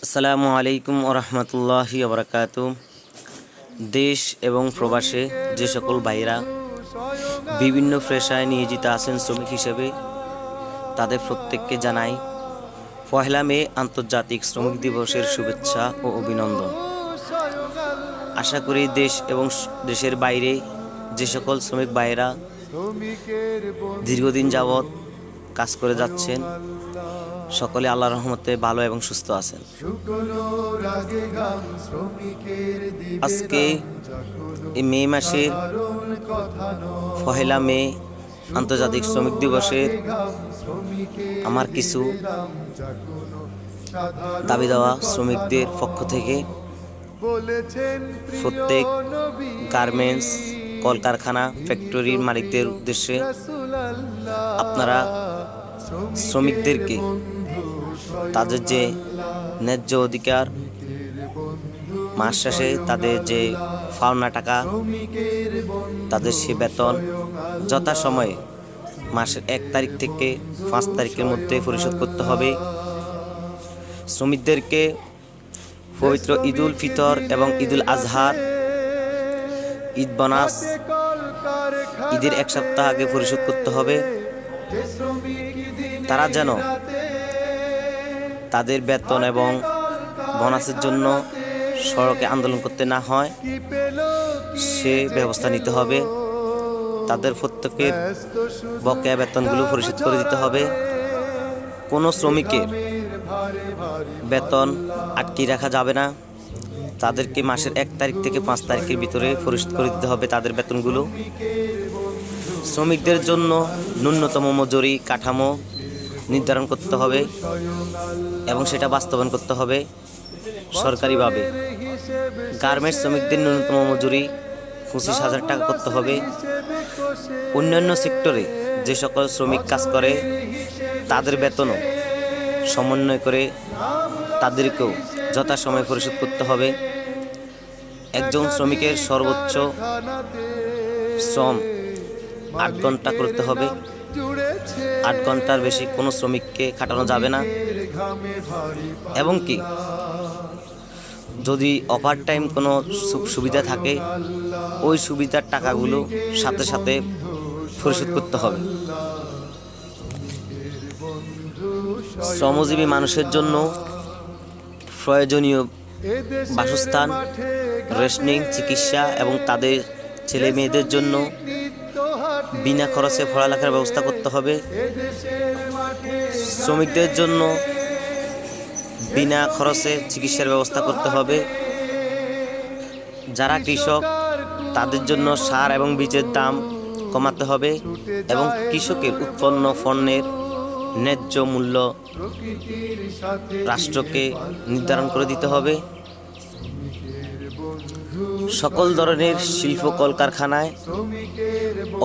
আসসালামু আলাইকুম ওরহমতুল্লাহি ওবরাকাতু। দেশ এবং প্রবাসে যে সকল ভাইরা বিভিন্ন পেশায় নিয়োজিত আছেন শ্রমিক হিসেবে, তাদের প্রত্যেককে জানাই পহেলা মে আন্তর্জাতিক শ্রমিক দিবসের শুভেচ্ছা ও অভিনন্দন। আশা করি দেশ এবং দেশের বাইরে যে সকল শ্রমিক ভাইরা দীর্ঘদিন যাবৎ কাজ করে যাচ্ছেন, সকলে আল্লাহর রহমতে ভালো এবং সুস্থ আছেন। আজকে এই মে মাসের পহেলা মে আন্তর্জাতিক শ্রমিক দিবসের আমার কিছু দাবি দেওয়া শ্রমিকদের পক্ষ থেকে প্রত্যেক গার্মেন্টস, কলকারখানা, ফ্যাক্টরির মালিকদের উদ্দেশ্যে আপনারা শ্রমিকদেরকে তাদের যে ন্যায্য অধিকার, মাস শেষে তাদের যে পাওনা টাকা, তাদের সে বেতন যথাসময়ে মাসের 1 তারিখ থেকে 5 তারিখের মধ্যে পরিশোধ করতে হবে। শ্রমিকদেরকে পবিত্র ঈদুল ফিতর এবং ঈদুল আজহার ঈদ বোনাস ঈদের 1 সপ্তাহ আগে পরিশোধ করতে হবে। তারা যেন তাদের বেতন এবং বোনাসের জন্য সড়কে আন্দোলন করতে না হয়, সে ব্যবস্থা নিতে হবে। তাদের প্রত্যেকের বকেয়া বেতনগুলো পরিশোধ করে দিতে হবে। কোনো শ্রমিকের বেতন আটকে রাখা যাবে না। তাদেরকে মাসের 1 তারিখ থেকে 5 তারিখের ভিতরে পরিশোধ করে দিতে হবে তাদের বেতনগুলো। শ্রমিকদের জন্য ন্যূনতম মজুরি কাঠামো নির্ধারণ করতে হবে এবং সেটা বাস্তবায়ন করতে হবে সরকারিভাবে। গার্মেন্টস শ্রমিকদের ন্যূনতম মজুরি 25,000 টাকা করতে হবে। অন্যান্য সেক্টরে যে সকল শ্রমিক কাজ করে তাদের বেতনও সমন্বয় করে তাদেরকেও যথাসময়ে পরিশোধ করতে হবে। একজন শ্রমিকের সর্বোচ্চ শ্রম 8 ঘন্টা করতে হবে। 8 ঘন্টার বেশি কোনো শ্রমিককে খাটানো যাবে না। এবং কি যদি ওভার টাইম কোনো সুবিধা থাকে, ওই সুবিধার টাকাগুলো সাথে সাথে পরিশোধ করতে হবে। শ্রমজীবী মানুষের জন্য প্রয়োজনীয় বাসস্থান, রেশনিং, চিকিৎসা এবং তাদের ছেলে মেয়েদের জন্য বিনা খরচে পড়ালেখার ব্যবস্থা করতে হবে। শ্রমিকদের জন্য বিনা খরচে চিকিৎসার ব্যবস্থা করতে হবে। যারা কৃষক তাদের জন্য সার এবং বীজের দাম কমাতে হবে এবং কৃষকের উৎপন্ন পণ্যের ন্যায্য মূল্য রাষ্ট্রকে নির্ধারণ করে দিতে হবে। সকল ধরনের শিল্প কলকারখানায়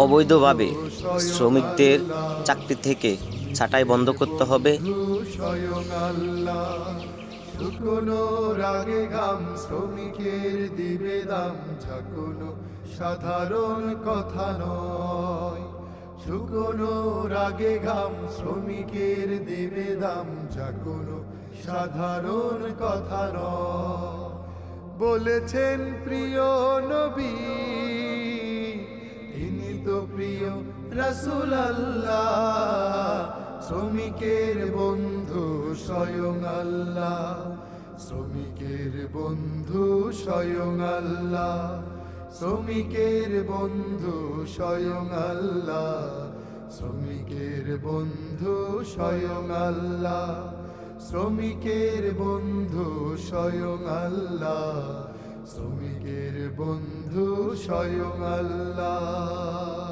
অবৈধভাবে শ্রমিকদের চাকরি থেকে ছাঁটাই বন্ধ করতে হবে। শুকনো রাগে ঘাম শ্রমিকের দিবে দাম, যা কোনো সাধারণ কথা নয়। শুকনো রাগে ঘাম শ্রমিকের দিবে দাম, যা কোনো সাধারণ কথা নয়। বলেছেন প্রিয় নবী, তিনি তো প্রিয় রাসূল আল্লাহ। শ্রমিকের বন্ধু স্বয়ং আল্লাহ, শ্রমিকের বন্ধু স্বয়ং আল্লাহ, শ্রমিকের বন্ধু স্বয়ং আল্লাহ, শ্রমিকের বন্ধু স্বয়ং আল্লাহ, শ্রমিকের বন্ধু স্বয়ং আল্লাহ, শ্রমিকের বন্ধু স্বয়ং আল্লাহ।